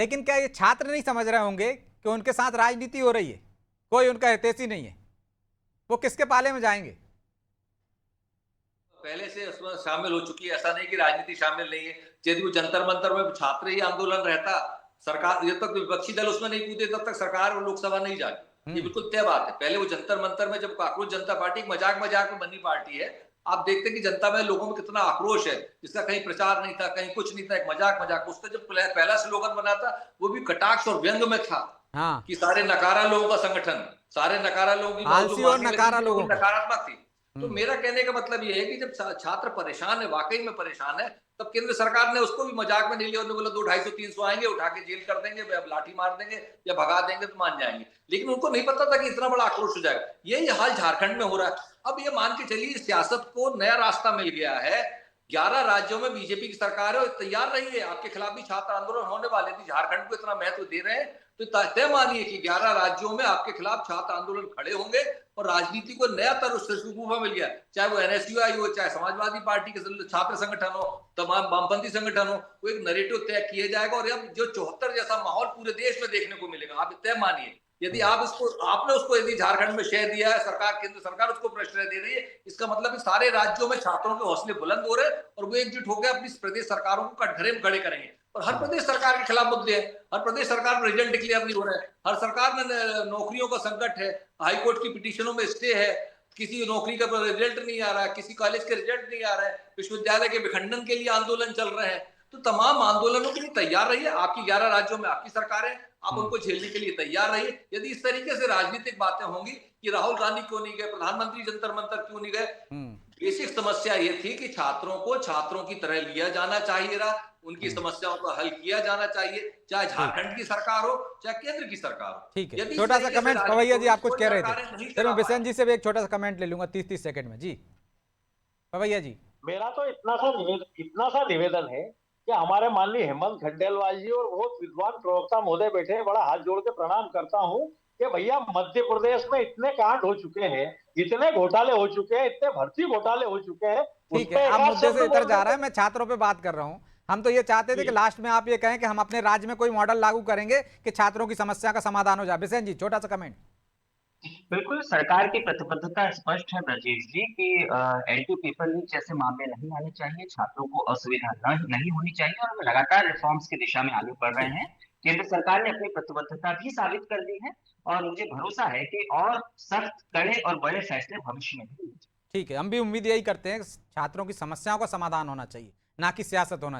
लेकिन क्या ये छात्र नहीं समझ रहे होंगे कि उनके साथ राजनीति हो रही है, कोई उनका हितैषी नहीं है, वो किसके पाले में जाएंगे? पहले से उसमें शामिल हो चुकी है, ऐसा नहीं कि राजनीति शामिल नहीं है। यदि वो जंतर मंतर में छात्र ही आंदोलन रहता, सरकार जब तक विपक्षी दल उसमें नहीं कूदे तब तक सरकार और लोकसभा नहीं जाती। ये बिल्कुल तय बात है। पहले वो जंतर मंतर में जब कांग्रेस जनता पार्टी मजाक मजाक में बनी पार्टी है, आप देखते हैं कि जनता में लोगों में कितना आक्रोश है, जिसका कहीं प्रचार नहीं था, कहीं कुछ नहीं था, एक मजाक मजाक। उसका जब पहला स्लोगन बना था, वो भी कटाक्ष और व्यंग में था हाँ, कि सारे नकारा लोगों का संगठन, सारे नकारा लोगों की मौजूद आलसी और मानने लगी नकारा थी, वो लोगों का। नकारात्मक थी। तो हम्म। मेरा कहने का मतलब ये है कि जब छात्र परेशान है, वाकई में परेशान है, तब केंद्र सरकार ने उसको भी मजाक में नहीं लिया। उन्होंने बोला 200, 250, 300 आएंगे, उठा के जेल कर देंगे, लाठी मार देंगे या भगा देंगे तो मान जाएंगे। लेकिन उनको नहीं पता था कि इतना बड़ा आक्रोश हो जाएगा। यही हाल झारखंड में हो रहा है। अब ये मान के चलिए सियासत को नया रास्ता मिल गया है। 11 राज्यों में बीजेपी की सरकार है और तैयार रही है, आपके खिलाफ भी छात्र आंदोलन होने वाले थे। झारखंड को इतना महत्व दे रहे हैं तो तय मानिए कि 11 राज्यों में आपके खिलाफ छात्र आंदोलन खड़े होंगे और राजनीति को नया शगुफा मिल गया। चाहे वो एनएसयूआई हो, चाहे समाजवादी पार्टी के छात्र संगठन हो, तमाम वामपंथी संगठन हो, वो एक नैरेटिव तय किया जाएगा और अब जो 74 जैसा माहौल पूरे देश में देखने को मिलेगा। आप तय मानिए, यदि आप इसको आपने उसको यदि झारखंड में शेयर दिया है, सरकार केंद्र सरकार उसको प्रश्रय दे रही है, इसका मतलब सारे राज्यों में छात्रों के हौसले बुलंद हो रहे हैं और वो एकजुट होकर अपनी प्रदेश सरकारों को कटघरे में खड़े करेंगे। और हर प्रदेश सरकार के खिलाफ मुद्दे हैं, हर प्रदेश सरकार में रिजल्ट डिक्लेयर नहीं हो रहा है, हर सरकार में नौकरियों का संकट है, हाईकोर्ट की पिटीशनों में स्टे है, किसी नौकरी का रिजल्ट नहीं आ रहा है, किसी कॉलेज के रिजल्ट नहीं आ रहा है, विश्वविद्यालय के विखंडन के लिए आंदोलन चल रहे हैं। तो तमाम आंदोलनों के लिए तैयार रहिए। आपकी 11 राज्यों में आपकी सरकारें, आप उनको झेलने के लिए तैयार रहिए। यदि इस तरीके से राजनीतिक बातें होंगी कि राहुल गांधी क्यों नहीं गए, प्रधानमंत्री जंतर मंतर क्यों नहीं गए, बेसिक समस्या ये थी कि छात्रों को छात्रों की तरह लिया जाना चाहिए रहा, उनकी समस्याओं का हल किया जाना चाहिए, चाहे ठीक, झारखंड की सरकार हो, चाहे केंद्र की सरकार हो। ठीक है। यदि इस छोटा सा तरीके से कमेंट राजनीति पवैया जी होगी आप तो कुछ कोई कह रहे थे, सरकारें नहीं फिर चला मैं बिशन पाए। जी से भी एक छोटा सा कमेंट ले लूंगा 30-30 सेकंड में। जी पवैया जी। मेरा तो इतना सा निवेदन है कि हमारे माननीय हेमंत खंडेलवाल जी और बहुत विद्वान प्रवक्ता महोदय बैठे हैं, बड़ा हाथ जोड़ के प्रणाम करता हूँ कि भैया मध्य प्रदेश में इतने कांड हो चुके हैं, इतने घोटाले हो चुके हैं, इतने भर्ती घोटाले हो चुके हैं, उस ठीक है, पर एक आप आध मुद्दे शब्द से इधर बोल जा रहा है, देते। मैं छात्रों पे बात कर रहा हूं। हम तो ये चाहते थे कि जी लास्ट में आप ये कहें कि हम अपने राज्य में कोई मॉडल लागू करेंगे कि छात्रों की समस्या का समाधान हो जाए। बिशन जी छोटा सा कमेंट। बिल्कुल, सरकार की प्रतिबद्धता स्पष्ट है ब्रजेश जी कि एंटी पेपर लीक जैसे मामले नहीं आने चाहिए, छात्रों को असुविधा नहीं होनी चाहिए और हम लगातार रिफॉर्म्स की दिशा में आगे बढ़ रहे ठीक, हैं। केंद्र सरकार ने अपनी प्रतिबद्धता भी साबित कर दी है और मुझे भरोसा है कि और सख्त, कड़े और बड़े फैसले भविष्य में भी। ठीक है, हम भी उम्मीद यही करते हैं कि छात्रों की समस्याओं का समाधान होना चाहिए, ना कि सियासत होना चाहिए।